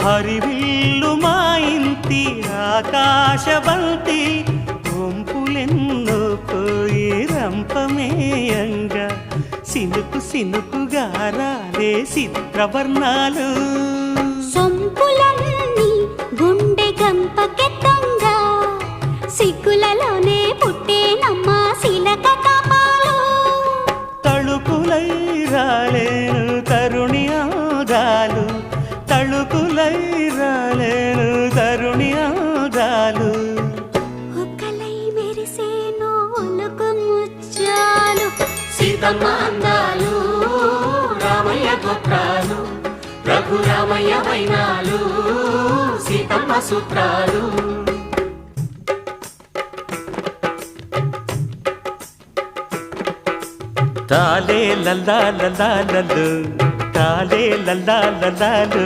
హరివిల్లు మా ఇంటి ఆకాశవంతి వంపులెన్నో పోయి రంపమేయంగా సినుకు సినుకుగా రాలే చిత్రవర్ణాలు సొంపులన్నీ గుండె గంపకెత్తంగా సిగ్గులలోనే పుట్టేనమ్మా శిలక కపాలు తళుకులై రాలేను తరుణి ఆదాలు తళుకులై రాలేను తరుణి ఆదాలు ఒక్కలై మెరిసేను ఒలుకు ముచ్చాలు సీతమ్మ అందాలు రామయ్య గోత్రాలు రఘురామయ్య వైనాలు సీతమ్మ సూత్రాలు తాలే లల్లా లల్లా లల్లు తాలే లల్లా లల్లాలు